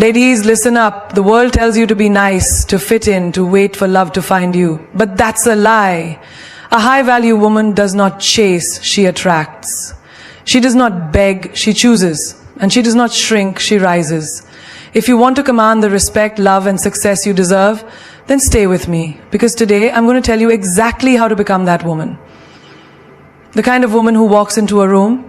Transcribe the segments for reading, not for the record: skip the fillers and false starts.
Ladies, listen up. The world tells you to be nice, to fit in, to wait for love to find you. But that's a lie. A high-value woman does not chase, she attracts. She does not beg, she chooses. And she does not shrink, she rises. If you want to command the respect, love, and success you deserve, then stay with me. Because today, I'm going to tell you exactly how to become that woman. The kind of woman who walks into a room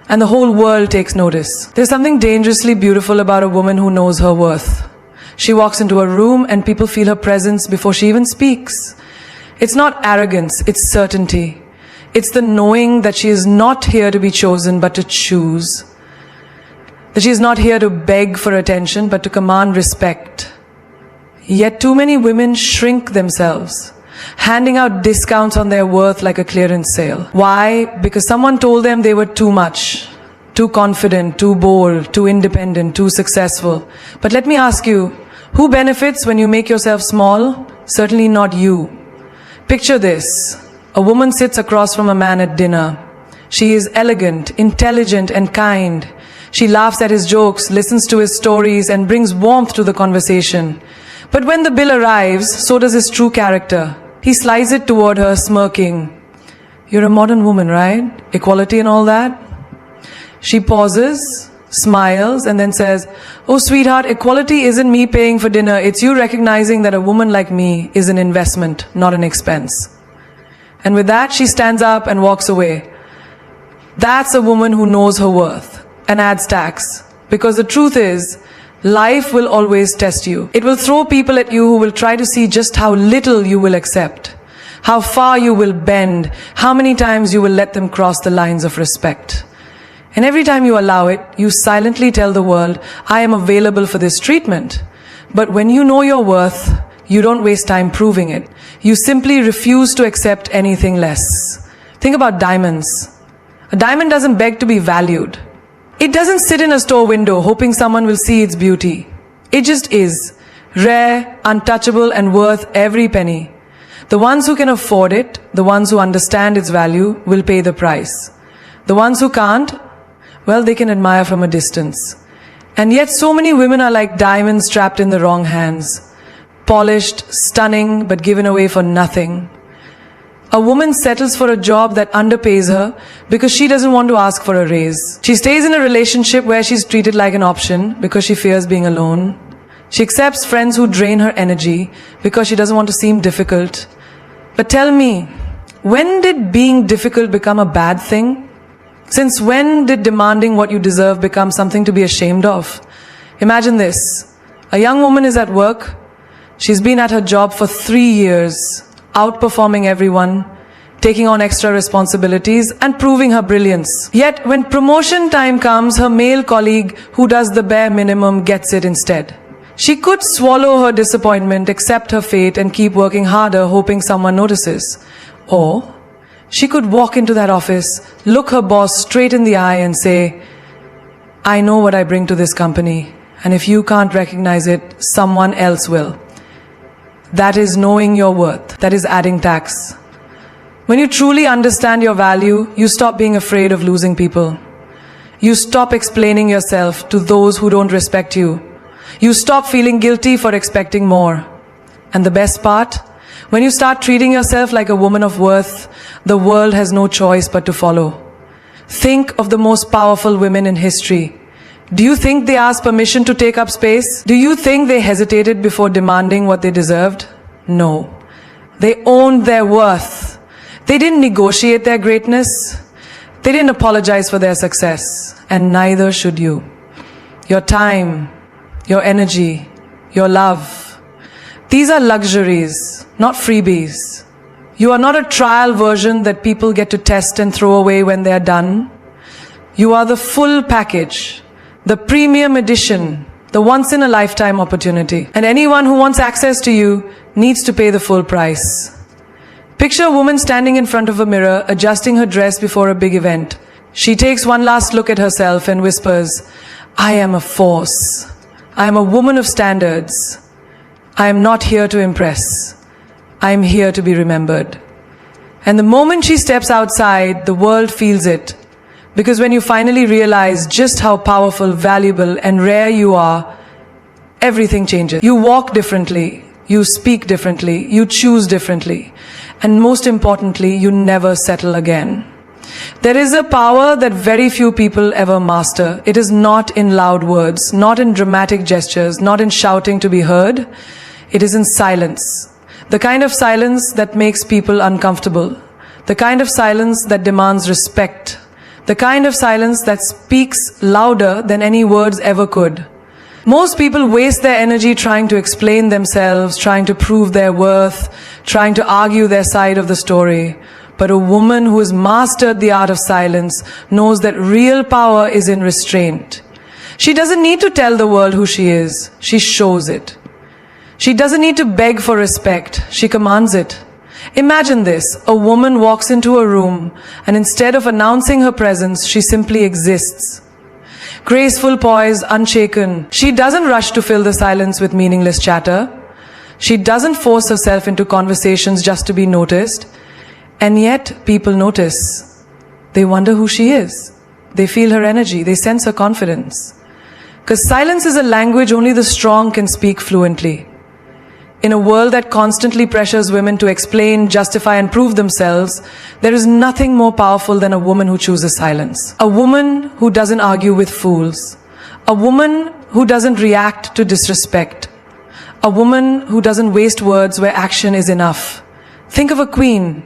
and the whole world takes notice. There's something dangerously beautiful about a woman who knows her worth. She walks into a room and people feel her presence before she even speaks. It's not arrogance, it's certainty. It's the knowing that she is not here to be chosen but to choose. That she is not here to beg for attention but to command respect. Yet too many women shrink themselves, handing out discounts on their worth like a clearance sale. Why? Because someone told them they were too much, too confident, too bold, too independent, too successful. But let me ask you, who benefits when you make yourself small? Certainly not you. Picture this. A woman sits across from a man at dinner. She is elegant, intelligent, and kind. She laughs at his jokes, listens to his stories, and brings warmth to the conversation. But when the bill arrives, so does his true character. He slides it toward her, smirking. You're a modern woman, right? Equality and all that? She pauses, smiles, and then says, oh, sweetheart, equality isn't me paying for dinner. It's you recognizing that a woman like me is an investment, not an expense. And with that, she stands up and walks away. That's a woman who knows her worth and adds tax. Because the truth is, life will always test you. It will throw people at you who will try to see just how little you will accept, how far you will bend, how many times you will let them cross the lines of respect. And every time you allow it, you silently tell the world, I am available for this treatment. But when you know your worth, you don't waste time proving it. You simply refuse to accept anything less. Think about diamonds. A diamond doesn't beg to be valued. It doesn't sit in a store window hoping someone will see its beauty. It just is. Rare, untouchable, and worth every penny. The ones who can afford it, the ones who understand its value, will pay the price. The ones who can't, well, they can admire from a distance. And yet so many women are like diamonds trapped in the wrong hands. Polished, stunning, but given away for nothing. A woman settles for a job that underpays her because she doesn't want to ask for a raise. She stays in a relationship where she's treated like an option because she fears being alone. She accepts friends who drain her energy because she doesn't want to seem difficult. But tell me, when did being difficult become a bad thing? Since when did demanding what you deserve become something to be ashamed of? Imagine this. A young woman is at work. She's been at her job for 3 years. Outperforming everyone, taking on extra responsibilities, and proving her brilliance. Yet, when promotion time comes, her male colleague, who does the bare minimum, gets it instead. She could swallow her disappointment, accept her fate, and keep working harder, hoping someone notices. Or, she could walk into that office, look her boss straight in the eye, and say, I know what I bring to this company, and if you can't recognize it, someone else will. That is knowing your worth. That is adding tax. When you truly understand your value, you stop being afraid of losing people. You stop explaining yourself to those who don't respect you. You stop feeling guilty for expecting more. And the best part, when you start treating yourself like a woman of worth, the world has no choice but to follow. Think of the most powerful women in history. Do you think they asked permission to take up space? Do you think they hesitated before demanding what they deserved? No. They owned their worth. They didn't negotiate their greatness. They didn't apologize for their success. And neither should you. Your time, your energy, your love. These are luxuries, not freebies. You are not a trial version that people get to test and throw away when they are done. You are the full package. The premium edition, the once-in-a-lifetime opportunity. And anyone who wants access to you needs to pay the full price. Picture a woman standing in front of a mirror, adjusting her dress before a big event. She takes one last look at herself and whispers, I am a force. I am a woman of standards. I am not here to impress. I am here to be remembered. And the moment she steps outside, the world feels it. Because when you finally realize just how powerful, valuable, and rare you are, everything changes. You walk differently, you speak differently, you choose differently, and most importantly, you never settle again. There is a power that very few people ever master. It is not in loud words, not in dramatic gestures, not in shouting to be heard. It is in silence. The kind of silence that makes people uncomfortable. The kind of silence that demands respect. The kind of silence that speaks louder than any words ever could. Most people waste their energy trying to explain themselves, trying to prove their worth, trying to argue their side of the story. But a woman who has mastered the art of silence knows that real power is in restraint. She doesn't need to tell the world who she is. She shows it. She doesn't need to beg for respect. She commands it. Imagine this. A woman walks into a room and instead of announcing her presence, she simply exists. Graceful, poised, unshaken. She doesn't rush to fill the silence with meaningless chatter. She doesn't force herself into conversations just to be noticed. And yet, people notice. They wonder who she is. They feel her energy. They sense her confidence. Because silence is a language only the strong can speak fluently. In a world that constantly pressures women to explain, justify, and prove themselves, there is nothing more powerful than a woman who chooses silence. A woman who doesn't argue with fools. A woman who doesn't react to disrespect. A woman who doesn't waste words where action is enough. Think of a queen.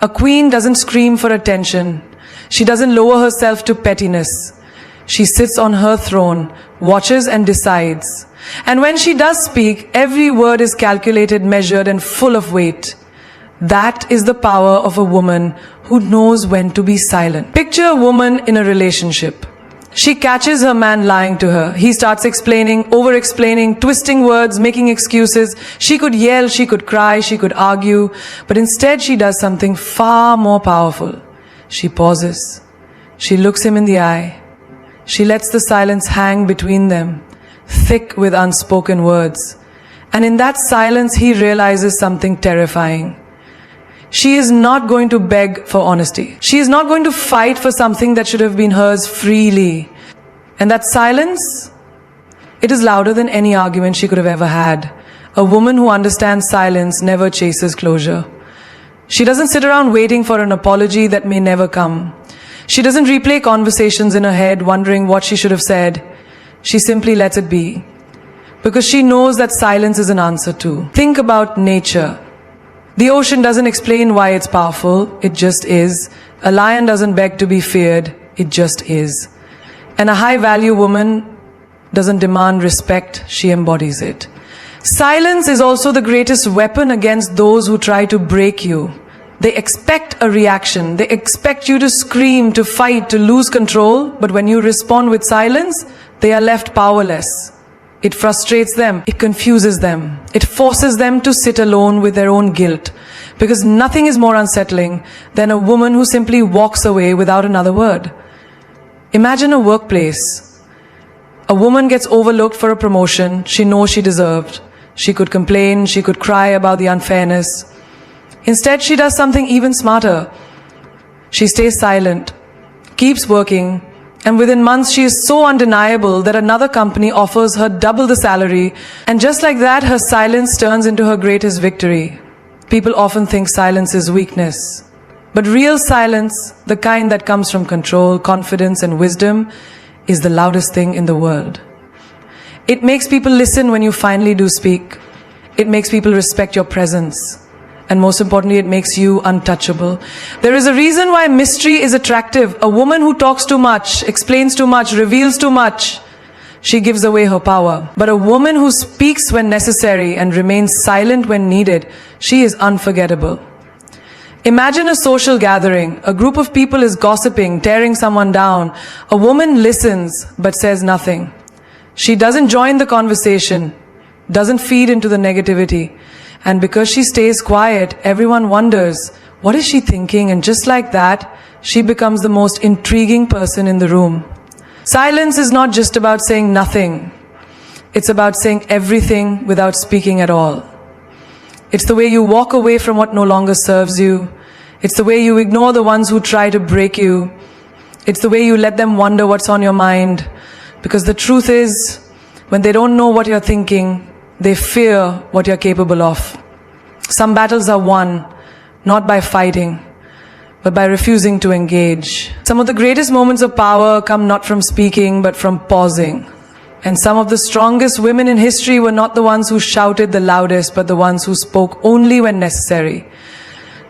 A queen doesn't scream for attention. She doesn't lower herself to pettiness. She sits on her throne, watches and decides. And when she does speak, every word is calculated, measured, and full of weight. That is the power of a woman who knows when to be silent. Picture a woman in a relationship. She catches her man lying to her. He starts explaining, over-explaining, twisting words, making excuses. She could yell, she could cry, she could argue. But instead she does something far more powerful. She pauses. She looks him in the eye. She lets the silence hang between them, thick with unspoken words. And in that silence, he realizes something terrifying. She is not going to beg for honesty. She is not going to fight for something that should have been hers freely. And that silence, it is louder than any argument she could have ever had. A woman who understands silence never chases closure. She doesn't sit around waiting for an apology that may never come. She doesn't replay conversations in her head wondering what she should have said. She simply lets it be. Because she knows that silence is an answer too. Think about nature. The ocean doesn't explain why it's powerful, it just is. A lion doesn't beg to be feared, it just is. And a high-value woman doesn't demand respect, she embodies it. Silence is also the greatest weapon against those who try to break you. They expect a reaction, they expect you to scream, to fight, to lose control, but when you respond with silence, they are left powerless. It frustrates them, it confuses them, it forces them to sit alone with their own guilt. Because nothing is more unsettling than a woman who simply walks away without another word. Imagine a workplace. A woman gets overlooked for a promotion she knows she deserved. She could complain, she could cry about the unfairness. Instead, she does something even smarter. She stays silent, keeps working, and within months she is so undeniable that another company offers her double the salary, and just like that her silence turns into her greatest victory. People often think silence is weakness. But real silence, the kind that comes from control, confidence, and wisdom, is the loudest thing in the world. It makes people listen when you finally do speak. It makes people respect your presence. And most importantly, it makes you untouchable. There is a reason why mystery is attractive. A woman who talks too much, explains too much, reveals too much, she gives away her power. But a woman who speaks when necessary and remains silent when needed, she is unforgettable. Imagine a social gathering. A group of people is gossiping, tearing someone down. A woman listens but says nothing. She doesn't join the conversation, doesn't feed into the negativity. And because she stays quiet, everyone wonders, what is she thinking? And just like that, she becomes the most intriguing person in the room. Silence is not just about saying nothing. It's about saying everything without speaking at all. It's the way you walk away from what no longer serves you. It's the way you ignore the ones who try to break you. It's the way you let them wonder what's on your mind. Because the truth is, When they don't know what you're thinking, they fear what you're capable of. Some battles are won not by fighting, but by refusing to engage. Some of the greatest moments of power come not from speaking, but from pausing. And some of the strongest women in history were not the ones who shouted the loudest, but the ones who spoke only when necessary.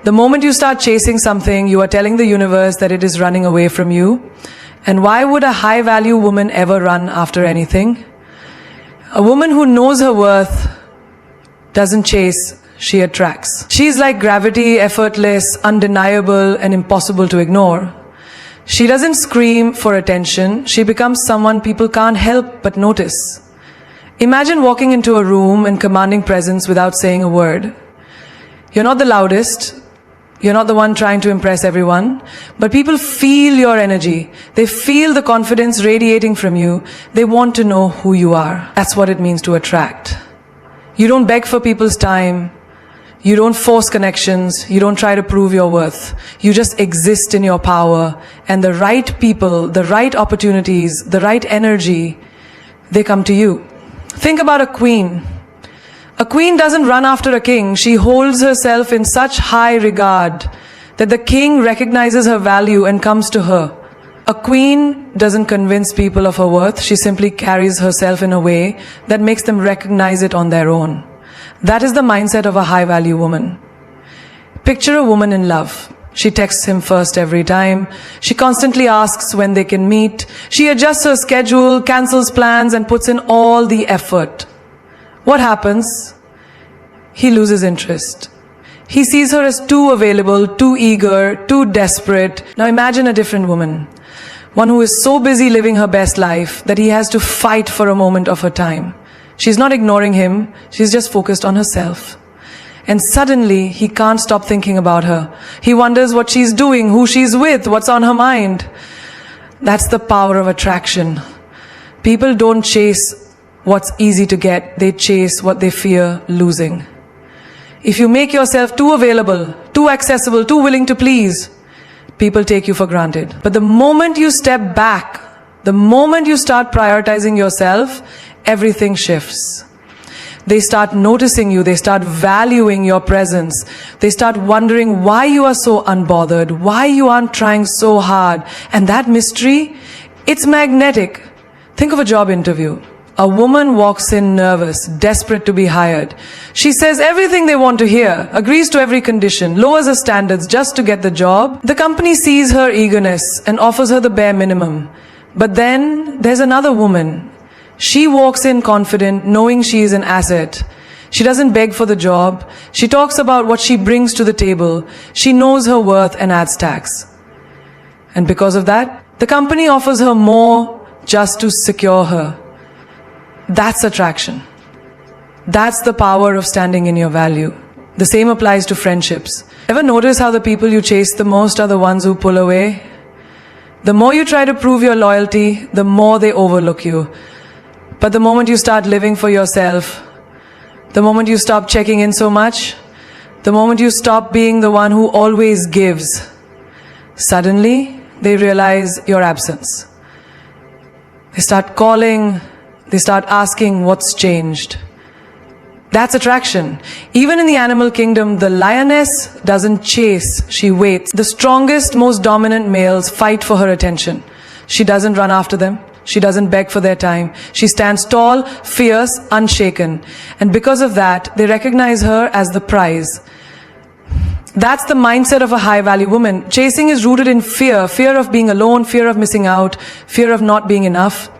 The moment you start chasing something, you are telling the universe that it is running away from you. And why would a high-value woman ever run after anything? A woman who knows her worth doesn't chase, she attracts. She's like gravity, effortless, undeniable, and impossible to ignore. She doesn't scream for attention. She becomes someone people can't help but notice. Imagine walking into a room and commanding presence without saying a word. You're not the loudest. You're not the one trying to impress everyone, but people feel your energy. They feel the confidence radiating from you. They want to know who you are. That's what it means to attract. You don't beg for people's time. You don't force connections. You don't try to prove your worth. You just exist in your power, and the right people, the right opportunities, the right energy, they come to you. Think about a queen. A queen doesn't run after a king. She holds herself in such high regard that the king recognizes her value and comes to her. A queen doesn't convince people of her worth. She simply carries herself in a way that makes them recognize it on their own. That is the mindset of a high-value woman. Picture a woman in love. She texts him first every time. She constantly asks when they can meet. She adjusts her schedule, cancels plans, and puts in all the effort. What happens? He loses interest. He sees her as too available, too eager, too desperate. Now imagine a different woman. One who is so busy living her best life that he has to fight for a moment of her time. She's not ignoring him. She's just focused on herself. And suddenly, he can't stop thinking about her. He wonders what she's doing, who she's with, what's on her mind. That's the power of attraction. People don't chase what's easy to get. They chase what they fear losing. If you make yourself too available, too accessible, too willing to please, people take you for granted. But the moment you step back, the moment you start prioritizing yourself, everything shifts. They start noticing you. They start valuing your presence. They start wondering why you are so unbothered, why you aren't trying so hard. And that mystery, it's magnetic. Think of a job interview. A woman walks in nervous, desperate to be hired. She says everything they want to hear, agrees to every condition, lowers her standards just to get the job. The company sees her eagerness and offers her the bare minimum. But then there's another woman. She walks in confident, knowing she is an asset. She doesn't beg for the job. She talks about what she brings to the table. She knows her worth and adds tax. And because of that, the company offers her more just to secure her. That's attraction. That's the power of standing in your value. The same applies to friendships. Ever notice how the people you chase the most are the ones who pull away? The more you try to prove your loyalty, the more they overlook you. But the moment you start living for yourself, the moment you stop checking in so much, the moment you stop being the one who always gives, suddenly they realize your absence. They start calling, they start asking what's changed. That's attraction. Even in the animal kingdom, the lioness doesn't chase, she waits. The strongest, most dominant males fight for her attention. She doesn't run after them. She doesn't beg for their time. She stands tall, fierce, unshaken. And because of that, they recognize her as the prize. That's the mindset of a high-value woman. Chasing is rooted in fear. Fear of being alone, fear of missing out, fear of not being enough.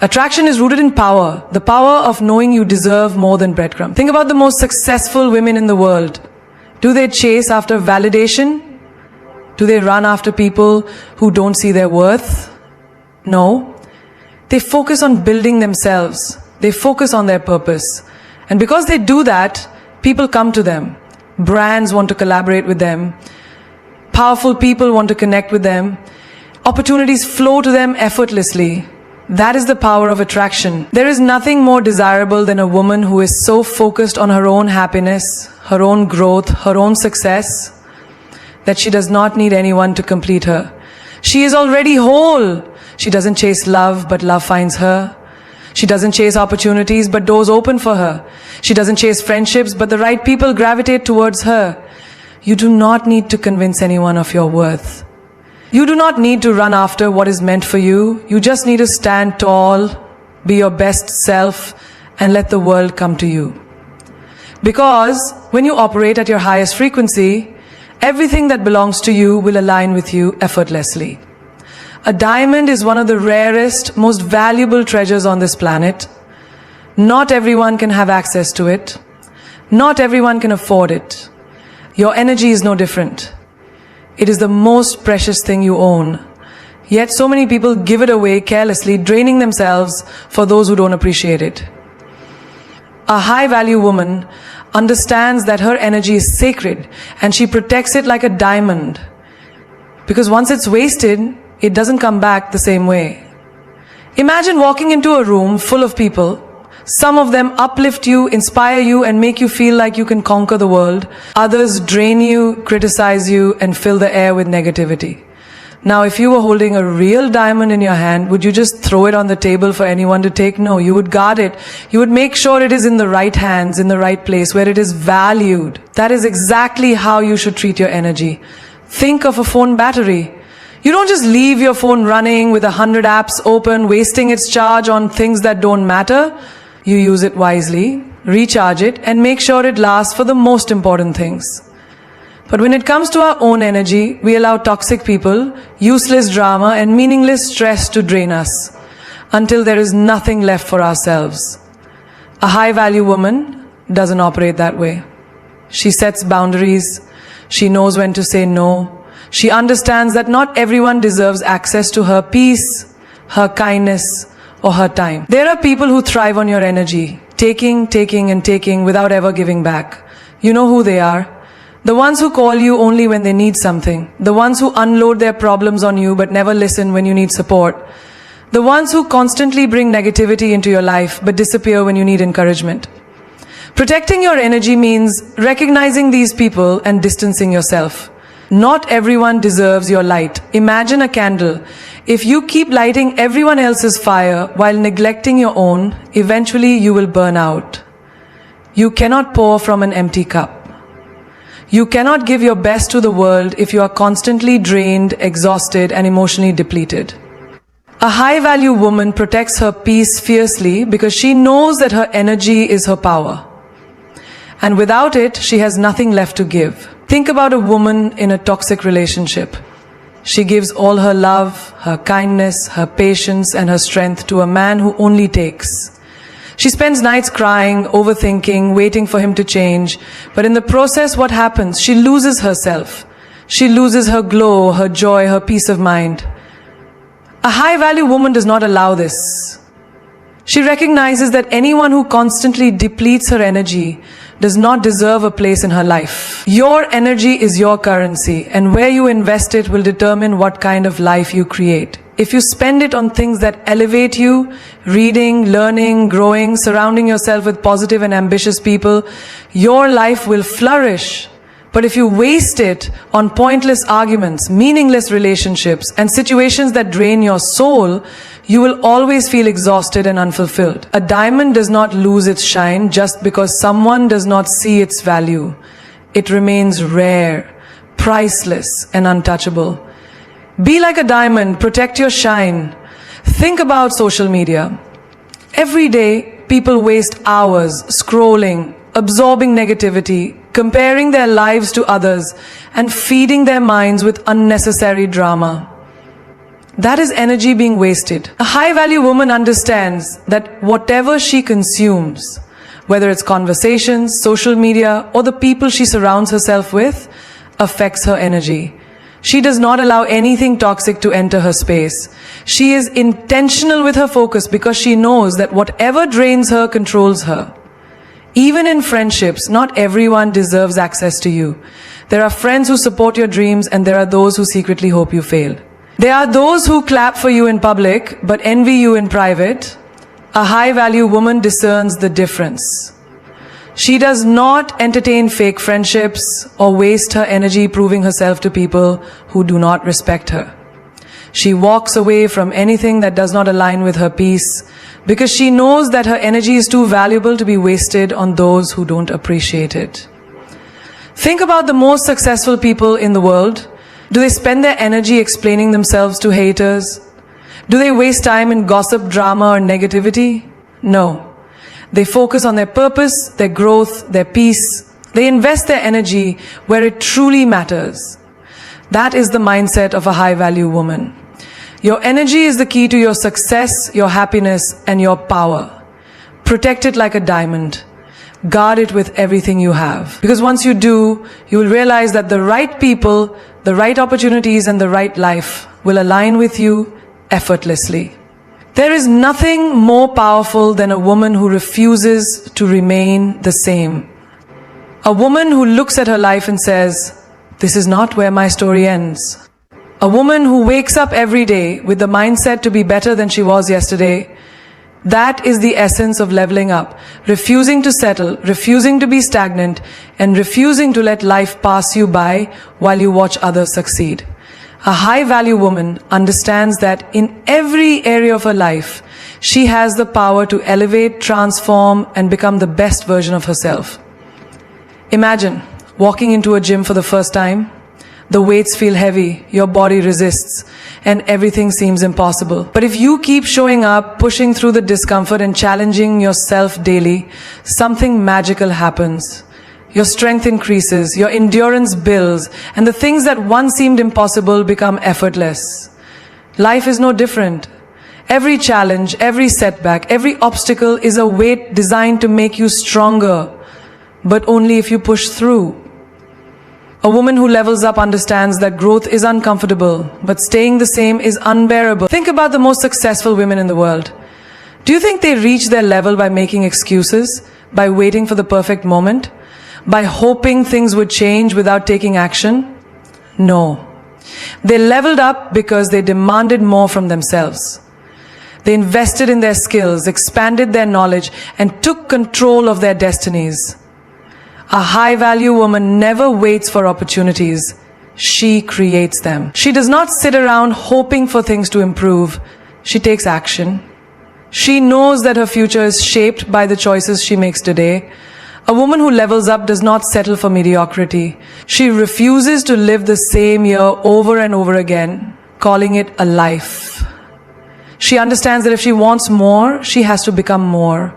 Attraction is rooted in power. The power of knowing you deserve more than breadcrumbs. Think about the most successful women in the world. Do they chase after validation? Do they run after people who don't see their worth? No. They focus on building themselves. They focus on their purpose. And because they do that, people come to them. Brands want to collaborate with them. Powerful people want to connect with them. Opportunities flow to them effortlessly. That is the power of attraction. There is nothing more desirable than a woman who is so focused on her own happiness, her own growth, her own success, that she does not need anyone to complete her. She is already whole. She doesn't chase love, but love finds her. She doesn't chase opportunities, but doors open for her. She doesn't chase friendships, but the right people gravitate towards her. You do not need to convince anyone of your worth. You do not need to run after what is meant for you. You just need to stand tall, be your best self, and let the world come to you. Because when you operate at your highest frequency, everything that belongs to you will align with you effortlessly. A diamond is one of the rarest, most valuable treasures on this planet. Not everyone can have access to it. Not everyone can afford it. Your energy is no different. It is the most precious thing you own. Yet so many people give it away carelessly, draining themselves for those who don't appreciate it. A high-value woman understands that her energy is sacred and she protects it like a diamond. Because once it's wasted, it doesn't come back the same way. Imagine walking into a room full of people. Some of them uplift you, inspire you, and make you feel like you can conquer the world. Others drain you, criticize you, and fill the air with negativity. Now, if you were holding a real diamond in your hand, would you just throw it on the table for anyone to take? No, you would guard it. You would make sure it is in the right hands, in the right place, where it is valued. That is exactly how you should treat your energy. Think of a phone battery. You don't just leave your phone running with 100 apps open, wasting its charge on things that don't matter. You use it wisely, recharge it, and make sure it lasts for the most important things. But when it comes to our own energy, we allow toxic people, useless drama, and meaningless stress to drain us until there is nothing left for ourselves. A high-value woman doesn't operate that way. She sets boundaries. She knows when to say no. She understands that not everyone deserves access to her peace, her kindness, or her time. There are people who thrive on your energy, taking, and taking without ever giving back. You know who they are. The ones who call you only when they need something. The ones who unload their problems on you but never listen when you need support. The ones who constantly bring negativity into your life but disappear when you need encouragement. Protecting your energy means recognizing these people and distancing yourself. Not everyone deserves your light. Imagine a candle. If you keep lighting everyone else's fire while neglecting your own, eventually you will burn out. You cannot pour from an empty cup. You cannot give your best to the world if you are constantly drained, exhausted, and emotionally depleted. A high-value woman protects her peace fiercely because she knows that her energy is her power. And without it, she has nothing left to give. Think about a woman in a toxic relationship. She gives all her love, her kindness, her patience, and her strength to a man who only takes. She spends nights crying, overthinking, waiting for him to change. But in the process, what happens? She loses herself. She loses her glow, her joy, her peace of mind. A high-value woman does not allow this. She recognizes that anyone who constantly depletes her energy does not deserve a place in her life. Your energy is your currency, and where you invest it will determine what kind of life you create. If you spend it on things that elevate you, reading, learning, growing, surrounding yourself with positive and ambitious people, your life will flourish. But if you waste it on pointless arguments, meaningless relationships, and situations that drain your soul, you will always feel exhausted and unfulfilled. A diamond does not lose its shine just because someone does not see its value. It remains rare, priceless, and untouchable. Be like a diamond, protect your shine. Think about social media. Every day, people waste hours scrolling, absorbing negativity, comparing their lives to others, and feeding their minds with unnecessary drama. That is energy being wasted. A high-value woman understands that whatever she consumes, whether it's conversations, social media, or the people she surrounds herself with, affects her energy. She does not allow anything toxic to enter her space. She is intentional with her focus because she knows that whatever drains her controls her. Even in friendships, not everyone deserves access to you. There are friends who support your dreams, and there are those who secretly hope you fail. There are those who clap for you in public but envy you in private. A high-value woman discerns the difference. She does not entertain fake friendships or waste her energy proving herself to people who do not respect her. She walks away from anything that does not align with her peace, because she knows that her energy is too valuable to be wasted on those who don't appreciate it. Think about the most successful people in the world. Do they spend their energy explaining themselves to haters? Do they waste time in gossip, drama, or negativity? No. They focus on their purpose, their growth, their peace. They invest their energy where it truly matters. That is the mindset of a high-value woman. Your energy is the key to your success, your happiness, and your power. Protect it like a diamond. Guard it with everything you have. Because once you do, you will realize that the right people, the right opportunities, and the right life will align with you effortlessly. There is nothing more powerful than a woman who refuses to remain the same. A woman who looks at her life and says, "This is not where my story ends." A woman who wakes up every day with the mindset to be better than she was yesterday. That is the essence of leveling up. Refusing to settle, refusing to be stagnant, and refusing to let life pass you by while you watch others succeed. A high-value woman understands that in every area of her life, she has the power to elevate, transform, and become the best version of herself. Imagine walking into a gym for the first time. The weights feel heavy, your body resists, and everything seems impossible. But if you keep showing up, pushing through the discomfort and challenging yourself daily, something magical happens. Your strength increases, your endurance builds, and the things that once seemed impossible become effortless. Life is no different. Every challenge, every setback, every obstacle is a weight designed to make you stronger, but only if you push through. A woman who levels up understands that growth is uncomfortable, but staying the same is unbearable. Think about the most successful women in the world. Do you think they reach their level by making excuses, by waiting for the perfect moment, by hoping things would change without taking action? No. They leveled up because they demanded more from themselves. They invested in their skills, expanded their knowledge, and took control of their destinies. A high-value woman never waits for opportunities. She creates them. She does not sit around hoping for things to improve. She takes action. She knows that her future is shaped by the choices she makes today. A woman who levels up does not settle for mediocrity. She refuses to live the same year over and over again, calling it a life. She understands that if she wants more, she has to become more.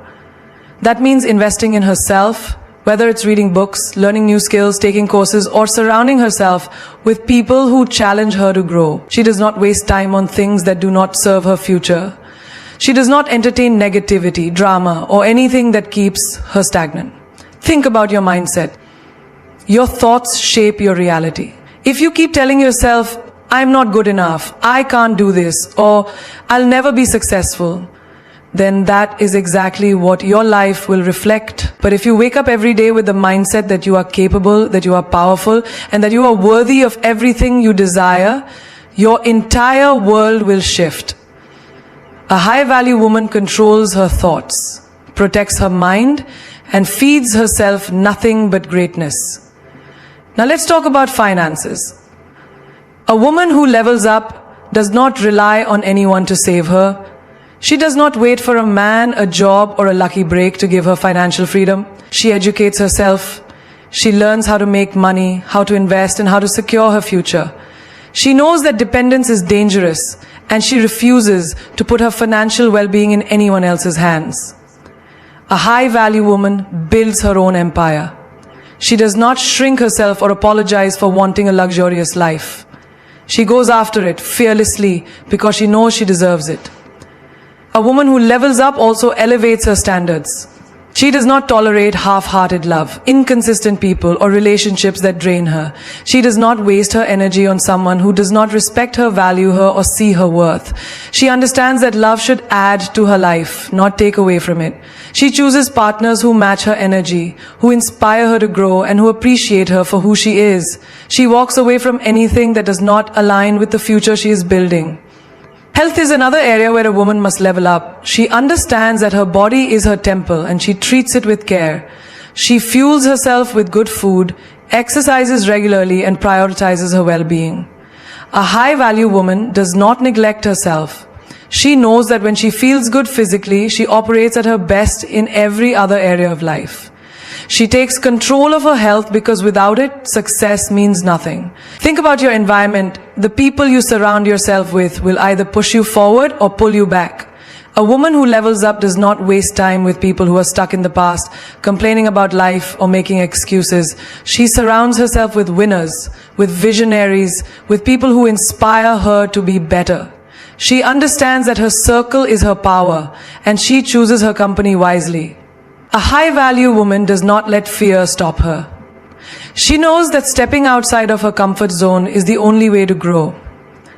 That means investing in herself, whether it's reading books, learning new skills, taking courses, or surrounding herself with people who challenge her to grow. She does not waste time on things that do not serve her future. She does not entertain negativity, drama, or anything that keeps her stagnant. Think about your mindset. Your thoughts shape your reality. If you keep telling yourself, "I'm not good enough, I can't do this," or "I'll never be successful," then that is exactly what your life will reflect. But if you wake up every day with the mindset that you are capable, that you are powerful, and that you are worthy of everything you desire, your entire world will shift. A high-value woman controls her thoughts, protects her mind, and feeds herself nothing but greatness. Now let's talk about finances. A woman who levels up does not rely on anyone to save her. She does not wait for a man, a job, or a lucky break to give her financial freedom. She educates herself. She learns how to make money, how to invest, and how to secure her future. She knows that dependence is dangerous, and she refuses to put her financial well-being in anyone else's hands. A high-value woman builds her own empire. She does not shrink herself or apologize for wanting a luxurious life. She goes after it fearlessly because she knows she deserves it. A woman who levels up also elevates her standards. She does not tolerate half-hearted love, inconsistent people, or relationships that drain her. She does not waste her energy on someone who does not respect her, value her, or see her worth. She understands that love should add to her life, not take away from it. She chooses partners who match her energy, who inspire her to grow, and who appreciate her for who she is. She walks away from anything that does not align with the future she is building. Health is another area where a woman must level up. She understands that her body is her temple and she treats it with care. She fuels herself with good food, exercises regularly, and prioritizes her well-being. A high-value woman does not neglect herself. She knows that when she feels good physically, she operates at her best in every other area of life. She takes control of her health because without it, success means nothing. Think about your environment. The people you surround yourself with will either push you forward or pull you back. A woman who levels up does not waste time with people who are stuck in the past, complaining about life or making excuses. She surrounds herself with winners, with visionaries, with people who inspire her to be better. She understands that her circle is her power, and she chooses her company wisely. A high-value woman does not let fear stop her. She knows that stepping outside of her comfort zone is the only way to grow.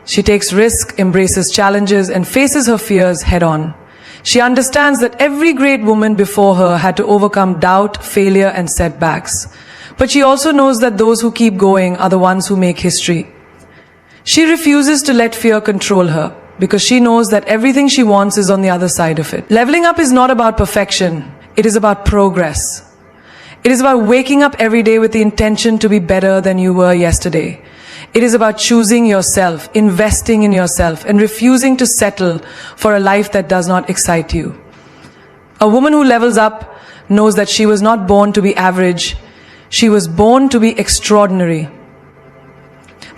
She takes risks, embraces challenges, and faces her fears head-on. She understands that every great woman before her had to overcome doubt, failure, and setbacks. But she also knows that those who keep going are the ones who make history. She refuses to let fear control her, because she knows that everything she wants is on the other side of it. Leveling up is not about perfection. It is about progress. It is about waking up every day with the intention to be better than you were yesterday. It is about choosing yourself, investing in yourself, and refusing to settle for a life that does not excite you. A woman who levels up knows that she was not born to be average. She was born to be extraordinary.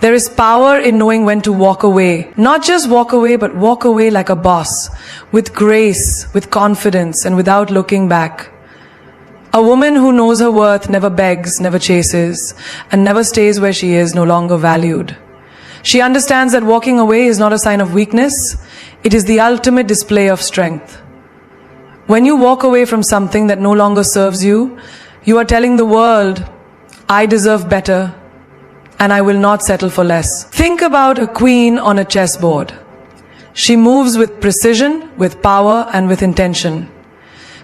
There is power in knowing when to walk away. Not just walk away, but walk away like a boss, with grace, with confidence, and without looking back. A woman who knows her worth never begs, never chases, and never stays where she is no longer valued. She understands that walking away is not a sign of weakness. It is the ultimate display of strength. When you walk away from something that no longer serves you, you are telling the world, I deserve better, and I will not settle for less. Think about a queen on a chessboard. She moves with precision, with power, and with intention.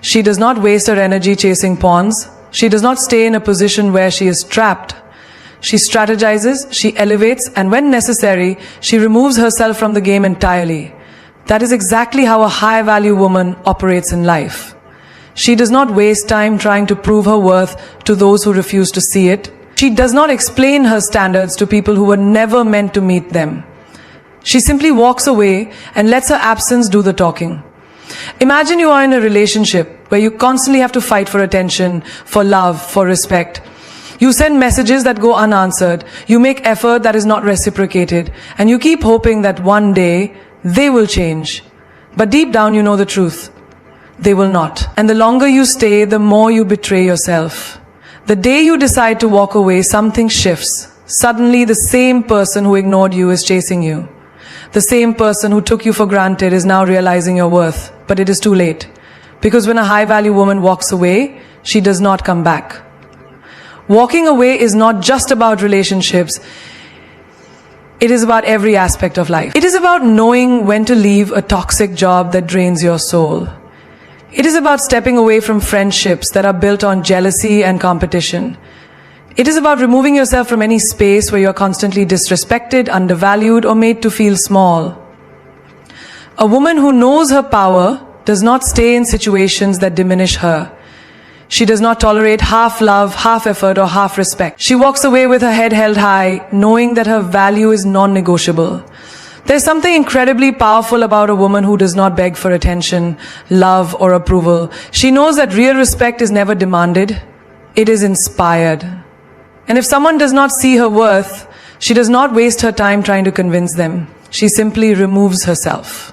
She does not waste her energy chasing pawns. She does not stay in a position where she is trapped. She strategizes, she elevates, and when necessary, she removes herself from the game entirely. That is exactly how a high-value woman operates in life. She does not waste time trying to prove her worth to those who refuse to see it. She does not explain her standards to people who were never meant to meet them. She simply walks away and lets her absence do the talking. Imagine you are in a relationship where you constantly have to fight for attention, for love, for respect. You send messages that go unanswered. You make effort that is not reciprocated. And you keep hoping that one day they will change. But deep down you know the truth. They will not. And the longer you stay, the more you betray yourself. The day you decide to walk away, something shifts. Suddenly the same person who ignored you is chasing you. The same person who took you for granted is now realizing your worth. But it is too late. Because when a high-value woman walks away, she does not come back. Walking away is not just about relationships. It is about every aspect of life. It is about knowing when to leave a toxic job that drains your soul. It is about stepping away from friendships that are built on jealousy and competition. It is about removing yourself from any space where you are constantly disrespected, undervalued, or made to feel small. A woman who knows her power does not stay in situations that diminish her. She does not tolerate half love, half effort, or half respect. She walks away with her head held high, knowing that her value is non-negotiable. There's something incredibly powerful about a woman who does not beg for attention, love, or approval. She knows that real respect is never demanded. It is inspired. And if someone does not see her worth, she does not waste her time trying to convince them. She simply removes herself.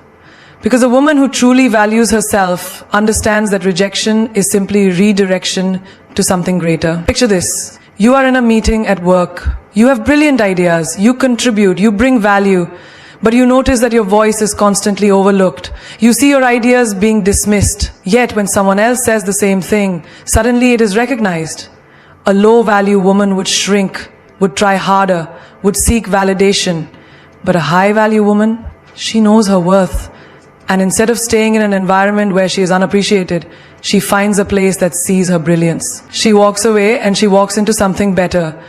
Because a woman who truly values herself understands that rejection is simply redirection to something greater. Picture this. You are in a meeting at work. You have brilliant ideas. You contribute. You bring value. But you notice that your voice is constantly overlooked. You see your ideas being dismissed. Yet when someone else says the same thing, suddenly it is recognized. A low-value woman would shrink, would try harder, would seek validation. But a high-value woman, she knows her worth. And instead of staying in an environment where she is unappreciated, she finds a place that sees her brilliance. She walks away and she walks into something better.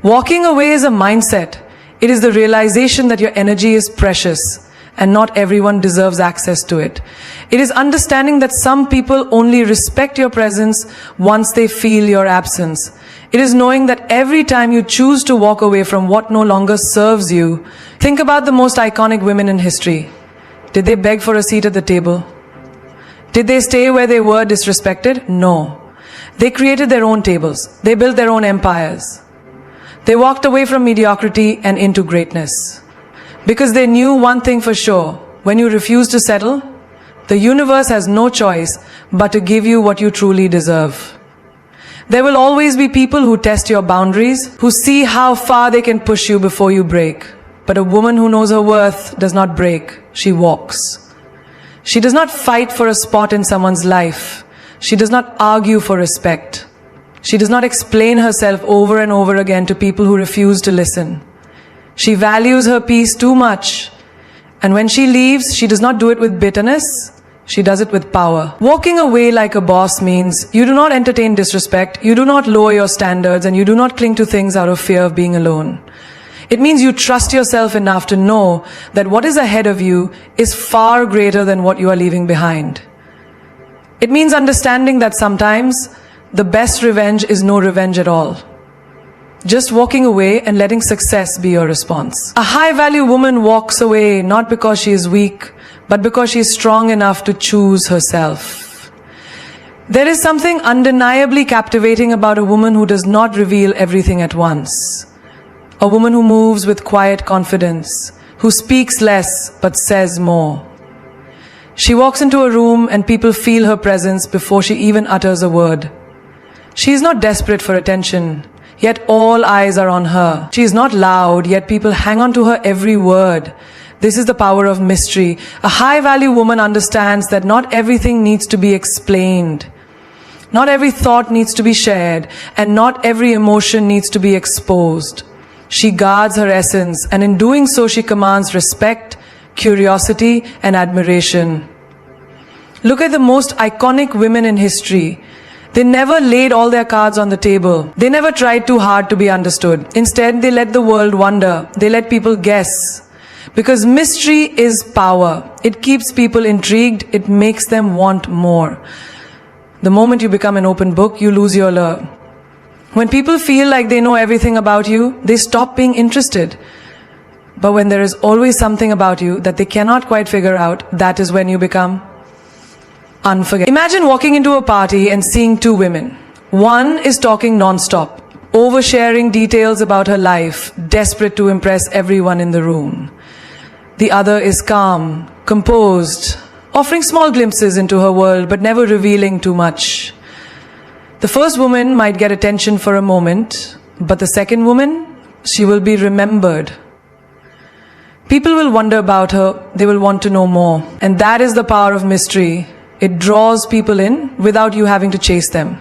Walking away is a mindset. It is the realization that your energy is precious and not everyone deserves access to it. It is understanding that some people only respect your presence once they feel your absence. It is knowing that every time you choose to walk away from what no longer serves you, think about the most iconic women in history. Did they beg for a seat at the table? Did they stay where they were disrespected? No. They created their own tables. They built their own empires. They walked away from mediocrity and into greatness. Because they knew one thing for sure. When you refuse to settle, the universe has no choice but to give you what you truly deserve. There will always be people who test your boundaries, who see how far they can push you before you break. But a woman who knows her worth does not break, she walks. She does not fight for a spot in someone's life. She does not argue for respect. She does not explain herself over and over again to people who refuse to listen. She values her peace too much. And when she leaves, she does not do it with bitterness. She does it with power. Walking away like a boss means you do not entertain disrespect, you do not lower your standards, and you do not cling to things out of fear of being alone. It means you trust yourself enough to know that what is ahead of you is far greater than what you are leaving behind. It means understanding that sometimes the best revenge is no revenge at all. Just walking away and letting success be your response. A high-value woman walks away not because she is weak, but because she is strong enough to choose herself. There is something undeniably captivating about a woman who does not reveal everything at once. A woman who moves with quiet confidence, who speaks less but says more. She walks into a room and people feel her presence before she even utters a word. She is not desperate for attention, yet all eyes are on her. She is not loud, yet people hang on to her every word. This is the power of mystery. A high-value woman understands that not everything needs to be explained. Not every thought needs to be shared, and not every emotion needs to be exposed. She guards her essence, and in doing so she commands respect, curiosity, and admiration. Look at the most iconic women in history. They never laid all their cards on the table. They never tried too hard to be understood. Instead, they let the world wonder. They let people guess. Because mystery is power. It keeps people intrigued. It makes them want more. The moment you become an open book, you lose your lure. When people feel like they know everything about you, they stop being interested. But when there is always something about you that they cannot quite figure out, that is when you become unforgettable. Imagine walking into a party and seeing two women. One is talking non-stop, oversharing details about her life, desperate to impress everyone in the room. The other is calm, composed, offering small glimpses into her world but never revealing too much. The first woman might get attention for a moment, but the second woman, she will be remembered. People will wonder about her, they will want to know more. And that is the power of mystery. It draws people in without you having to chase them.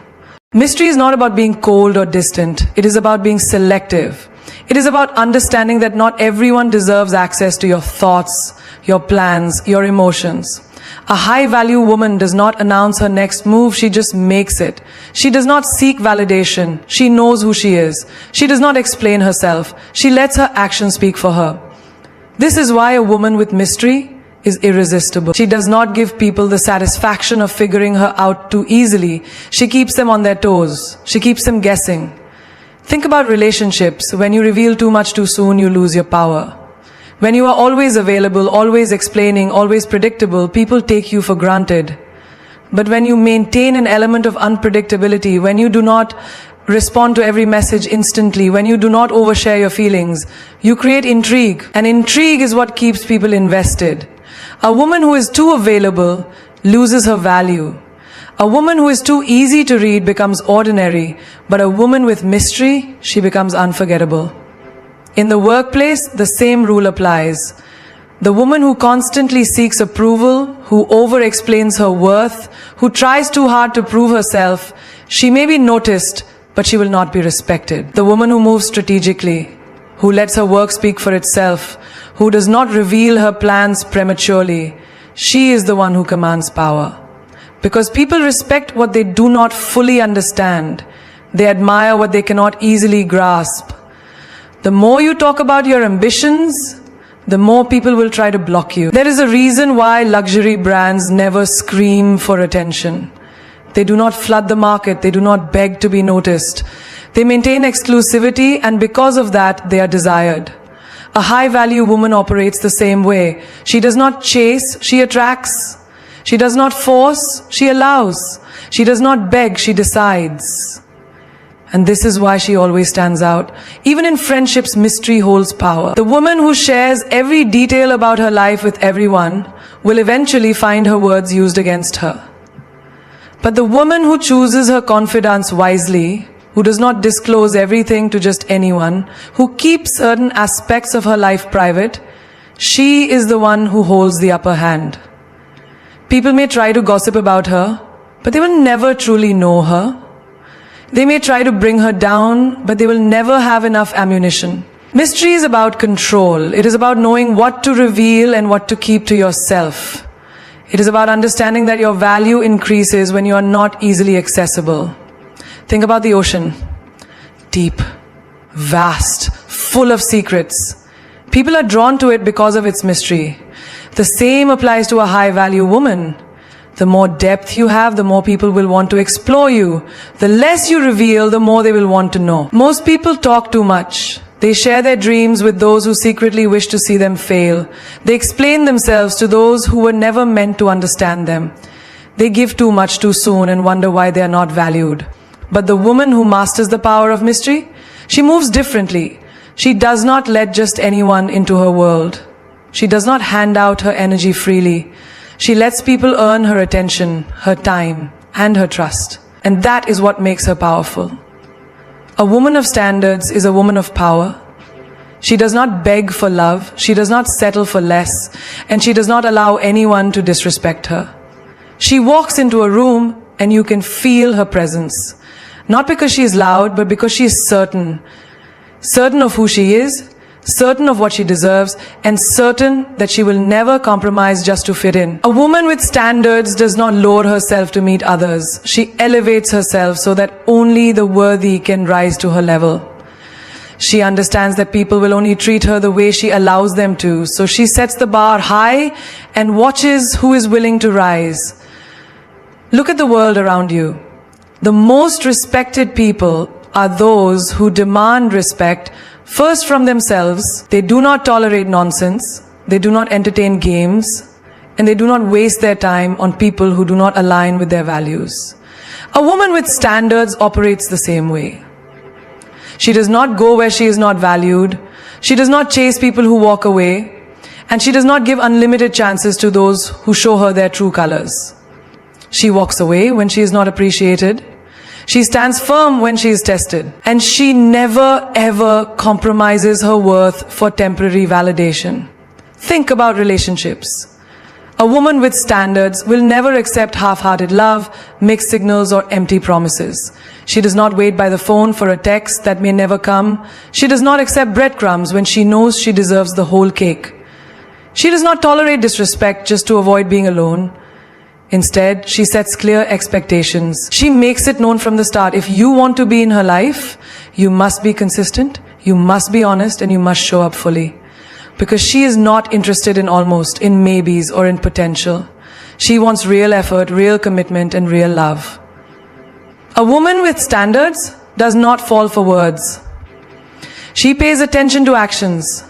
Mystery is not about being cold or distant. It is about being selective. It is about understanding that not everyone deserves access to your thoughts, your plans, your emotions. A high-value woman does not announce her next move, she just makes it. She does not seek validation. She knows who she is. She does not explain herself. She lets her actions speak for her. This is why a woman with mystery is irresistible. She does not give people the satisfaction of figuring her out too easily. She keeps them on their toes. She keeps them guessing. Think about relationships. When you reveal too much too soon, you lose your power. When you are always available, always explaining, always predictable, people take you for granted. But when you maintain an element of unpredictability, when you do not respond to every message instantly, when you do not overshare your feelings, you create intrigue. And intrigue is what keeps people invested. A woman who is too available loses her value. A woman who is too easy to read becomes ordinary, but a woman with mystery, she becomes unforgettable. In the workplace, the same rule applies. The woman who constantly seeks approval, who over-explains her worth, who tries too hard to prove herself, she may be noticed, but she will not be respected. The woman who moves strategically, who lets her work speak for itself, who does not reveal her plans prematurely, she is the one who commands power. Because people respect what they do not fully understand. They admire what they cannot easily grasp. The more you talk about your ambitions, the more people will try to block you. There is a reason why luxury brands never scream for attention. They do not flood the market. They do not beg to be noticed. They maintain exclusivity, and because of that, they are desired. A high-value woman operates the same way. She does not chase, she attracts. She does not force, she allows. She does not beg, she decides. And this is why she always stands out. Even in friendships, mystery holds power. The woman who shares every detail about her life with everyone will eventually find her words used against her. But the woman who chooses her confidants wisely, who does not disclose everything to just anyone, who keeps certain aspects of her life private, she is the one who holds the upper hand. People may try to gossip about her, but they will never truly know her. They may try to bring her down, but they will never have enough ammunition. Mystery is about control. It is about knowing what to reveal and what to keep to yourself. It is about understanding that your value increases when you are not easily accessible. Think about the ocean. Deep, vast, full of secrets. People are drawn to it because of its mystery. The same applies to a high-value woman. The more depth you have, the more people will want to explore you. The less you reveal, the more they will want to know. Most people talk too much. They share their dreams with those who secretly wish to see them fail. They explain themselves to those who were never meant to understand them. They give too much too soon and wonder why they are not valued. But the woman who masters the power of mystery, she moves differently. She does not let just anyone into her world. She does not hand out her energy freely. She lets people earn her attention, her time, and her trust. And that is what makes her powerful. A woman of standards is a woman of power. She does not beg for love, she does not settle for less, and she does not allow anyone to disrespect her. She walks into a room and you can feel her presence. Not because she is loud, but because she is certain. Certain of who she is, certain of what she deserves, and certain that she will never compromise just to fit in. A woman with standards does not lower herself to meet others. She elevates herself so that only the worthy can rise to her level. She understands that people will only treat her the way she allows them to, so she sets the bar high and watches who is willing to rise. Look at the world around you. The most respected people are those who demand respect first from themselves. They do not tolerate nonsense, they do not entertain games, and they do not waste their time on people who do not align with their values. A woman with standards operates the same way. She does not go where she is not valued, she does not chase people who walk away, and she does not give unlimited chances to those who show her their true colors. She walks away when she is not appreciated. She stands firm when she is tested. And she never ever compromises her worth for temporary validation. Think about relationships. A woman with standards will never accept half-hearted love, mixed signals, or empty promises. She does not wait by the phone for a text that may never come. She does not accept breadcrumbs when she knows she deserves the whole cake. She does not tolerate disrespect just to avoid being alone. Instead, she sets clear expectations. She makes it known from the start. If you want to be in her life, you must be consistent, you must be honest, and you must show up fully. Because she is not interested in almost, in maybes, or in potential. She wants real effort, real commitment, and real love. A woman with standards does not fall for words. She pays attention to actions.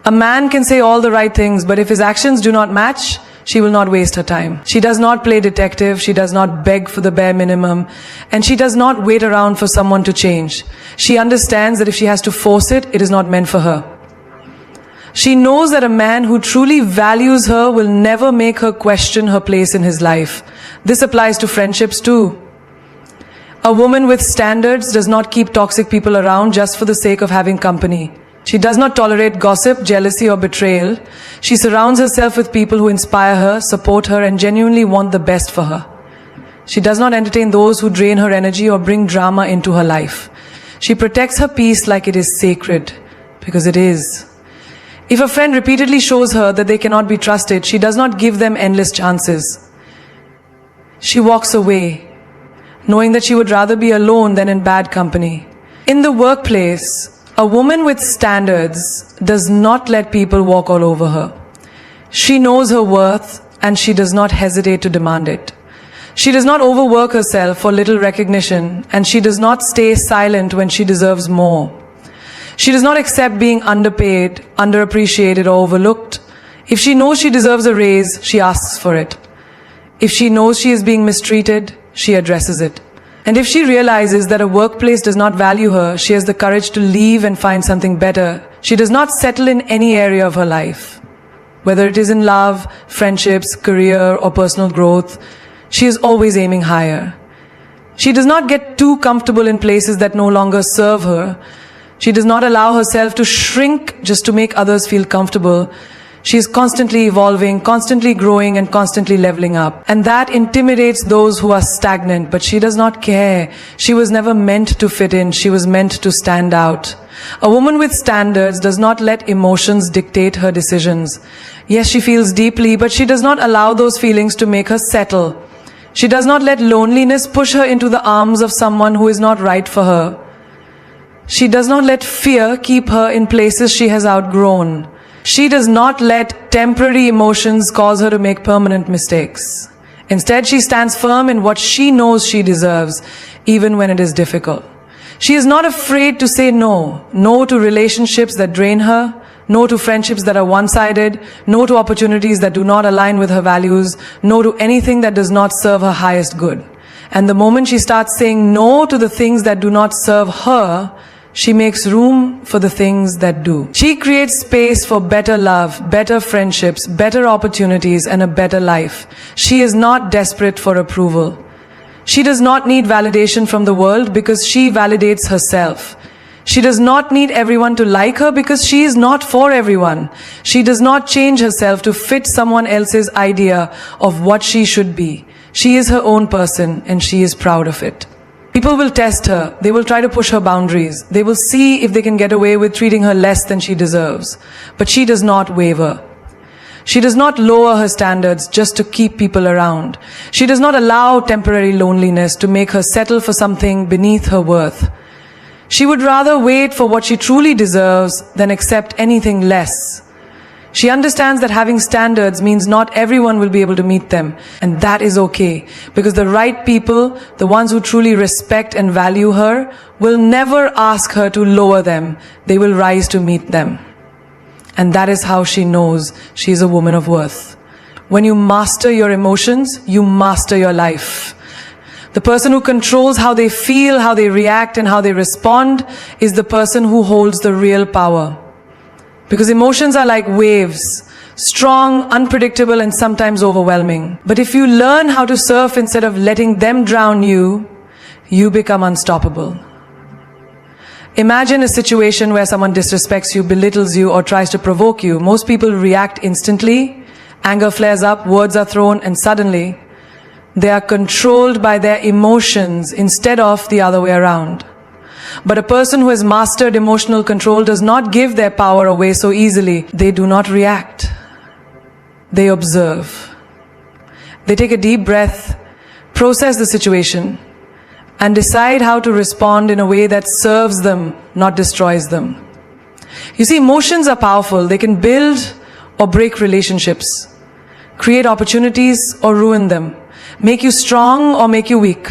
A man can say all the right things, but if his actions do not match, she will not waste her time. She does not play detective, she does not beg for the bare minimum, and she does not wait around for someone to change. She understands that if she has to force it, it is not meant for her. She knows that a man who truly values her will never make her question her place in his life. This applies to friendships too. A woman with standards does not keep toxic people around just for the sake of having company. She does not tolerate gossip, jealousy, or betrayal. She surrounds herself with people who inspire her, support her, and genuinely want the best for her. She does not entertain those who drain her energy or bring drama into her life. She protects her peace like it is sacred, because it is. If a friend repeatedly shows her that they cannot be trusted, she does not give them endless chances. She walks away, knowing that she would rather be alone than in bad company. In the workplace, a woman with standards does not let people walk all over her. She knows her worth and she does not hesitate to demand it. She does not overwork herself for little recognition, and she does not stay silent when she deserves more. She does not accept being underpaid, underappreciated, or overlooked. If she knows she deserves a raise, she asks for it. If she knows she is being mistreated, she addresses it. And if she realizes that a workplace does not value her, she has the courage to leave and find something better. She does not settle in any area of her life. Whether it is in love, friendships, career, or personal growth, she is always aiming higher. She does not get too comfortable in places that no longer serve her. She does not allow herself to shrink just to make others feel comfortable. She is constantly evolving, constantly growing, and constantly leveling up. And that intimidates those who are stagnant, but she does not care. She was never meant to fit in. She was meant to stand out. A woman with standards does not let emotions dictate her decisions. Yes, she feels deeply, but she does not allow those feelings to make her settle. She does not let loneliness push her into the arms of someone who is not right for her. She does not let fear keep her in places she has outgrown. She does not let temporary emotions cause her to make permanent mistakes. Instead, she stands firm in what she knows she deserves, even when it is difficult. She is not afraid to say no. No to relationships that drain her. No to friendships that are one-sided. No to opportunities that do not align with her values. No to anything that does not serve her highest good. And the moment she starts saying no to the things that do not serve her, she makes room for the things that do. She creates space for better love, better friendships, better opportunities, and a better life. She is not desperate for approval. She does not need validation from the world because she validates herself. She does not need everyone to like her because she is not for everyone. She does not change herself to fit someone else's idea of what she should be. She is her own person and she is proud of it. People will test her. They will try to push her boundaries. They will see if they can get away with treating her less than she deserves. But she does not waver. She does not lower her standards just to keep people around. She does not allow temporary loneliness to make her settle for something beneath her worth. She would rather wait for what she truly deserves than accept anything less. She understands that having standards means not everyone will be able to meet them. And that is okay. Because the right people, the ones who truly respect and value her, will never ask her to lower them. They will rise to meet them. And that is how she knows she is a woman of worth. When you master your emotions, you master your life. The person who controls how they feel, how they react, and how they respond is the person who holds the real power. Because emotions are like waves, strong, unpredictable, and sometimes overwhelming. But if you learn how to surf instead of letting them drown you, you become unstoppable. Imagine a situation where someone disrespects you, belittles you, or tries to provoke you. Most people react instantly, anger flares up, words are thrown, and suddenly they are controlled by their emotions instead of the other way around. But a person who has mastered emotional control does not give their power away so easily. They do not react. They observe. They take a deep breath, process the situation, and decide how to respond in a way that serves them, not destroys them. You see, emotions are powerful. They can build or break relationships, create opportunities or ruin them, make you strong or make you weak.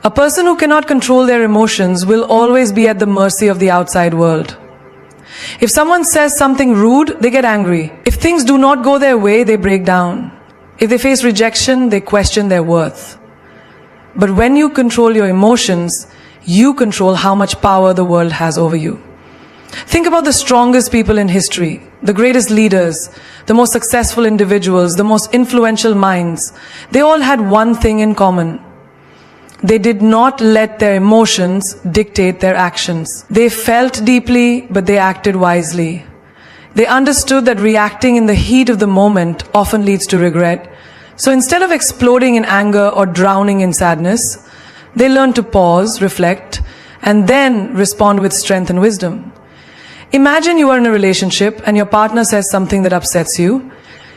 A person who cannot control their emotions will always be at the mercy of the outside world. If someone says something rude, they get angry. If things do not go their way, they break down. If they face rejection, they question their worth. But when you control your emotions, you control how much power the world has over you. Think about the strongest people in history, the greatest leaders, the most successful individuals, the most influential minds. They all had one thing in common. They did not let their emotions dictate their actions. They felt deeply, but they acted wisely. They understood that reacting in the heat of the moment often leads to regret. So instead of exploding in anger or drowning in sadness, they learned to pause, reflect, and then respond with strength and wisdom. Imagine you are in a relationship and your partner says something that upsets you.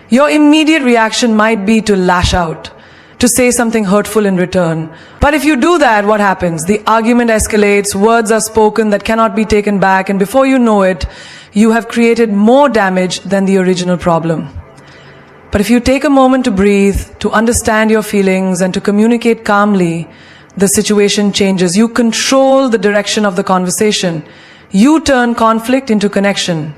Your immediate reaction might be to lash out, to say something hurtful in return. But if you do that, what happens? The argument escalates, words are spoken that cannot be taken back, and before you know it, you have created more damage than the original problem. But if you take a moment to breathe, to understand your feelings, and to communicate calmly, the situation changes. You control the direction of the conversation. You turn conflict into connection.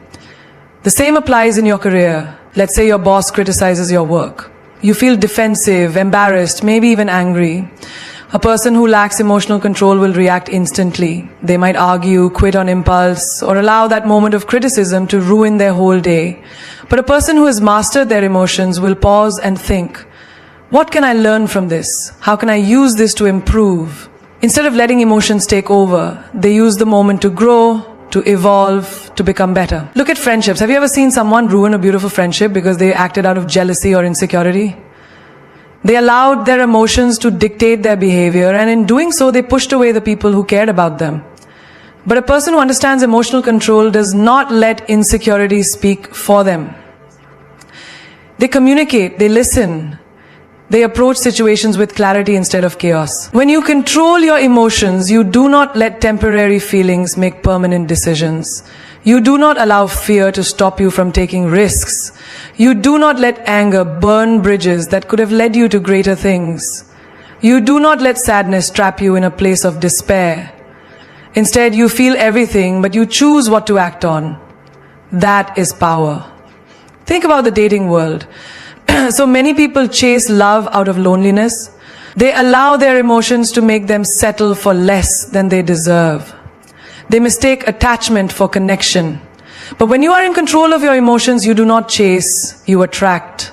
The same applies in your career. Let's say your boss criticizes your work. You feel defensive, embarrassed, maybe even angry. A person who lacks emotional control will react instantly. They might argue, quit on impulse, or allow that moment of criticism to ruin their whole day. But a person who has mastered their emotions will pause and think, what can I learn from this? How can I use this to improve? Instead of letting emotions take over, they use the moment to grow, to evolve, to become better. Look at friendships. Have you ever seen someone ruin a beautiful friendship because they acted out of jealousy or insecurity? They allowed their emotions to dictate their behavior, and in doing so, they pushed away the people who cared about them. But a person who understands emotional control does not let insecurity speak for them. They communicate, they listen, they approach situations with clarity instead of chaos. When you control your emotions, you do not let temporary feelings make permanent decisions. You do not allow fear to stop you from taking risks. You do not let anger burn bridges that could have led you to greater things. You do not let sadness trap you in a place of despair. Instead, you feel everything, but you choose what to act on. That is power. Think about the dating world. So many people chase love out of loneliness. They allow their emotions to make them settle for less than they deserve. They mistake attachment for connection. But when you are in control of your emotions, you do not chase, you attract.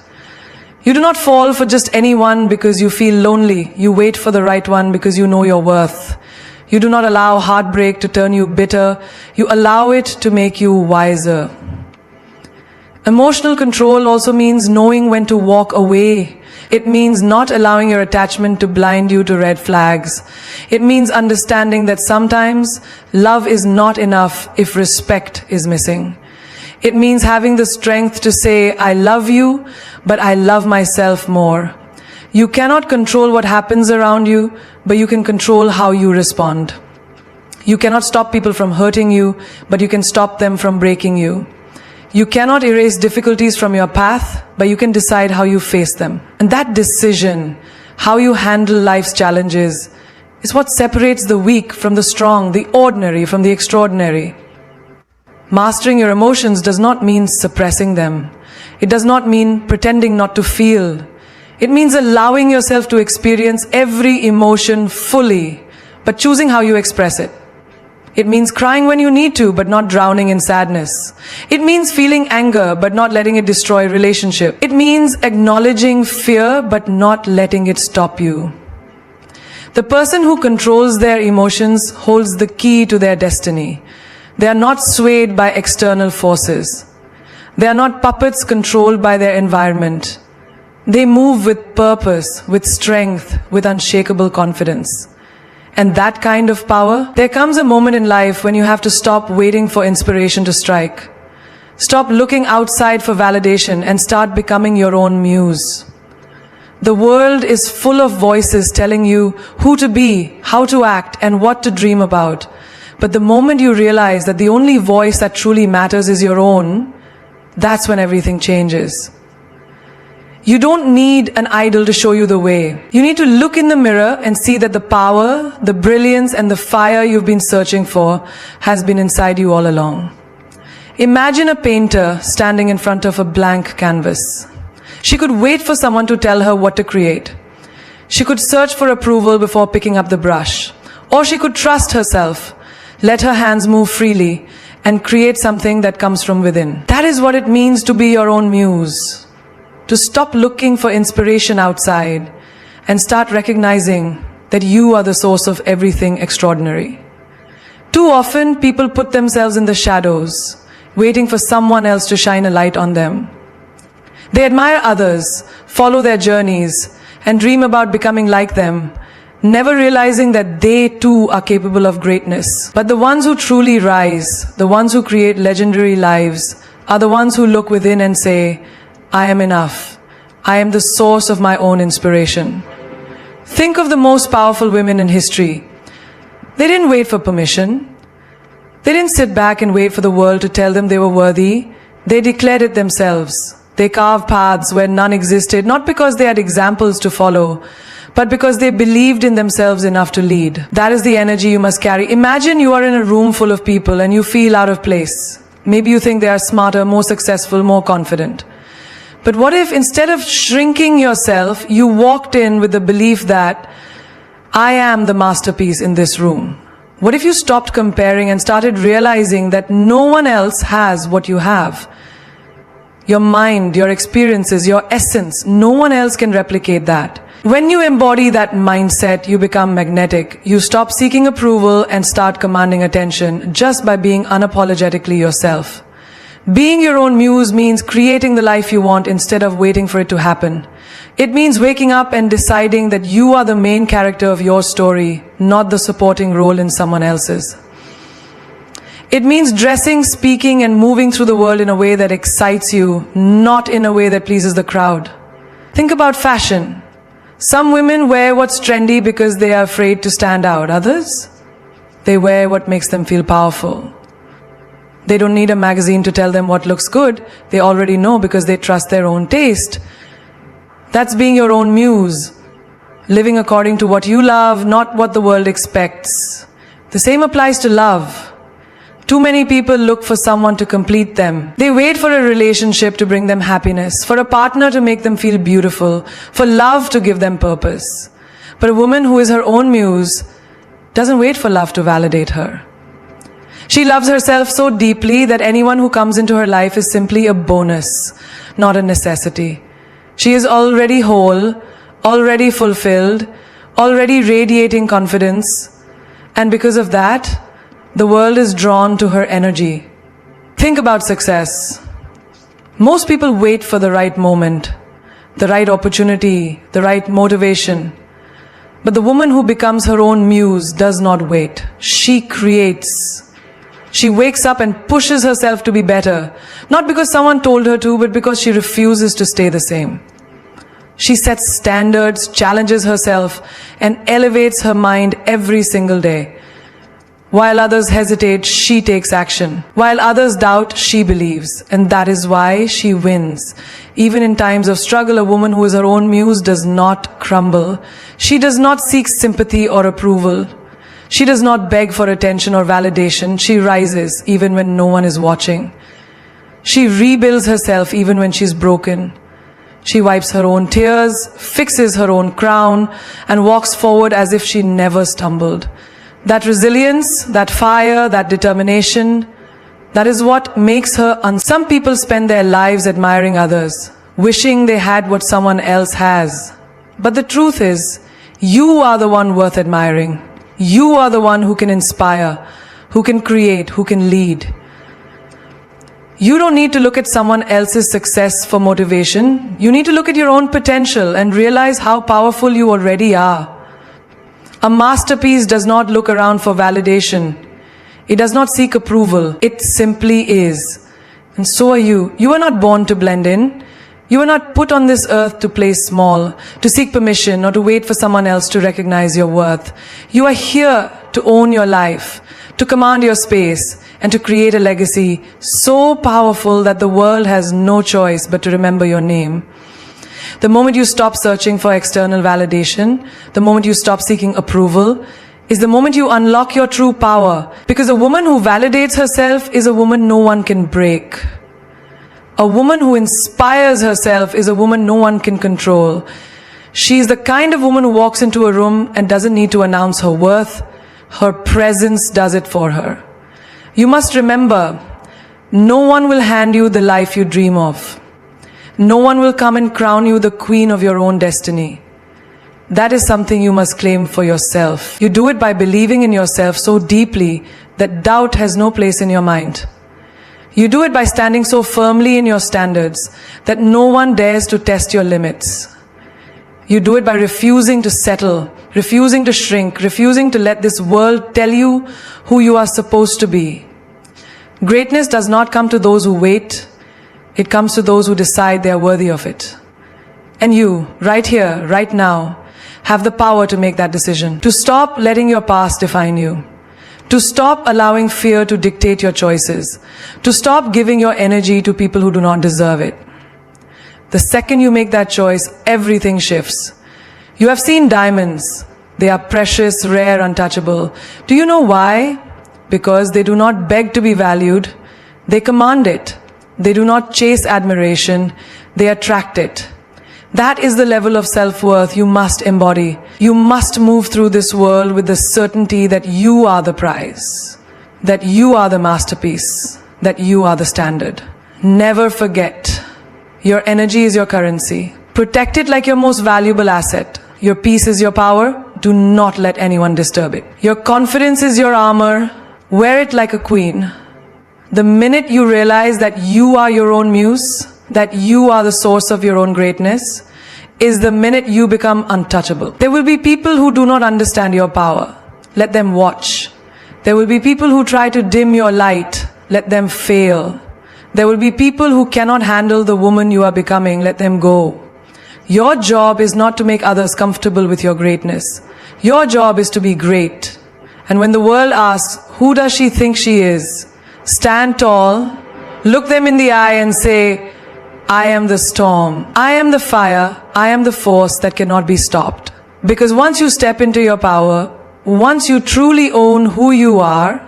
You do not fall for just anyone because you feel lonely. You wait for the right one because you know your worth. You do not allow heartbreak to turn you bitter. You allow it to make you wiser. Emotional control also means knowing when to walk away. It means not allowing your attachment to blind you to red flags. It means understanding that sometimes love is not enough if respect is missing. It means having the strength to say, I love you, but I love myself more. You cannot control what happens around you, but you can control how you respond. You cannot stop people from hurting you, but you can stop them from breaking you. You cannot erase difficulties from your path, but you can decide how you face them. And that decision, how you handle life's challenges, is what separates the weak from the strong, the ordinary from the extraordinary. Mastering your emotions does not mean suppressing them. It does not mean pretending not to feel. It means allowing yourself to experience every emotion fully, but choosing how you express it. It means crying when you need to, but not drowning in sadness. It means feeling anger, but not letting it destroy relationship. It means acknowledging fear, but not letting it stop you. The person who controls their emotions holds the key to their destiny. They are not swayed by external forces. They are not puppets controlled by their environment. They move with purpose, with strength, with unshakable confidence. And that kind of power, there comes a moment in life when you have to stop waiting for inspiration to strike. Stop looking outside for validation and start becoming your own muse. The world is full of voices telling you who to be, how to act, and what to dream about. But the moment you realize that the only voice that truly matters is your own, that's when everything changes. You don't need an idol to show you the way. You need to look in the mirror and see that the power, the brilliance, and the fire you've been searching for has been inside you all along. Imagine a painter standing in front of a blank canvas. She could wait for someone to tell her what to create. She could search for approval before picking up the brush. Or she could trust herself, let her hands move freely, and create something that comes from within. That is what it means to be your own muse. To stop looking for inspiration outside and start recognizing that you are the source of everything extraordinary. Too often, people put themselves in the shadows, waiting for someone else to shine a light on them. They admire others, follow their journeys, and dream about becoming like them, never realizing that they too are capable of greatness. But the ones who truly rise, the ones who create legendary lives, are the ones who look within and say, I am enough. I am the source of my own inspiration. Think of the most powerful women in history. They didn't wait for permission. They didn't sit back and wait for the world to tell them they were worthy. They declared it themselves. They carved paths where none existed, not because they had examples to follow, but because they believed in themselves enough to lead. That is the energy you must carry. Imagine you are in a room full of people and you feel out of place. Maybe you think they are smarter, more successful, more confident. But what if instead of shrinking yourself, you walked in with the belief that I am the masterpiece in this room? What if you stopped comparing and started realizing that no one else has what you have? Your mind, your experiences, your essence, no one else can replicate that. When you embody that mindset, you become magnetic. You stop seeking approval and start commanding attention just by being unapologetically yourself. Being your own muse means creating the life you want instead of waiting for it to happen. It means waking up and deciding that you are the main character of your story, not the supporting role in someone else's. It means dressing, speaking, and moving through the world in a way that excites you, not in a way that pleases the crowd. Think about fashion. Some women wear what's trendy because they are afraid to stand out. Others, they wear what makes them feel powerful. They don't need a magazine to tell them what looks good. They already know because they trust their own taste. That's being your own muse. Living according to what you love, not what the world expects. The same applies to love. Too many people look for someone to complete them. They wait for a relationship to bring them happiness, for a partner to make them feel beautiful, for love to give them purpose. But a woman who is her own muse doesn't wait for love to validate her. She loves herself so deeply that anyone who comes into her life is simply a bonus, not a necessity. She is already whole, already fulfilled, already radiating confidence, and because of that, the world is drawn to her energy. Think about success. Most people wait for the right moment, the right opportunity, the right motivation. But the woman who becomes her own muse does not wait. She creates. She wakes up and pushes herself to be better, not because someone told her to, but because she refuses to stay the same. She sets standards, challenges herself, and elevates her mind every single day. While others hesitate, she takes action. While others doubt, she believes. And that is why she wins. Even in times of struggle, a woman who is her own muse does not crumble. She does not seek sympathy or approval. She does not beg for attention or validation. She rises even when no one is watching. She rebuilds herself even when she's broken. She wipes her own tears, fixes her own crown, and walks forward as if she never stumbled. That resilience, that fire, that determination, that is what makes her Some people spend their lives admiring others, wishing they had what someone else has. But the truth is, you are the one worth admiring. You are the one who can inspire, who can create, who can lead. You don't need to look at someone else's success for motivation. You need to look at your own potential and realize how powerful you already are. A masterpiece does not look around for validation. It does not seek approval. It simply is. And so are you. You are not born to blend in. You are not put on this earth to play small, to seek permission, or to wait for someone else to recognize your worth. You are here to own your life, to command your space, and to create a legacy so powerful that the world has no choice but to remember your name. The moment you stop searching for external validation, the moment you stop seeking approval, is the moment you unlock your true power. Because a woman who validates herself is a woman no one can break. A woman who inspires herself is a woman no one can control. She is the kind of woman who walks into a room and doesn't need to announce her worth. Her presence does it for her. You must remember, no one will hand you the life you dream of. No one will come and crown you the queen of your own destiny. That is something you must claim for yourself. You do it by believing in yourself so deeply that doubt has no place in your mind. You do it by standing so firmly in your standards that no one dares to test your limits. You do it by refusing to settle, refusing to shrink, refusing to let this world tell you who you are supposed to be. Greatness does not come to those who wait. It comes to those who decide they are worthy of it. And you, right here, right now, have the power to make that decision. To stop letting your past define you. To stop allowing fear to dictate your choices. To stop giving your energy to people who do not deserve it. The second you make that choice, everything shifts. You have seen diamonds. They are precious, rare, untouchable. Do you know why? Because they do not beg to be valued. They command it. They do not chase admiration. They attract it. That is the level of self-worth you must embody. You must move through this world with the certainty that you are the prize, that you are the masterpiece, that you are the standard. Never forget, your energy is your currency. Protect it like your most valuable asset. Your peace is your power. Do not let anyone disturb it. Your confidence is your armor. Wear it like a queen. The minute you realize that you are your own muse, that you are the source of your own greatness, is the minute you become untouchable. There will be people who do not understand your power. Let them watch. There will be people who try to dim your light. Let them fail. There will be people who cannot handle the woman you are becoming. Let them go. Your job is not to make others comfortable with your greatness. Your job is to be great. And when the world asks, who does she think she is? Stand tall, look them in the eye and say, I am the storm. I am the fire. I am the force that cannot be stopped. Because once you step into your power, once you truly own who you are,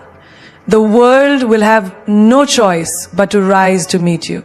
the world will have no choice but to rise to meet you.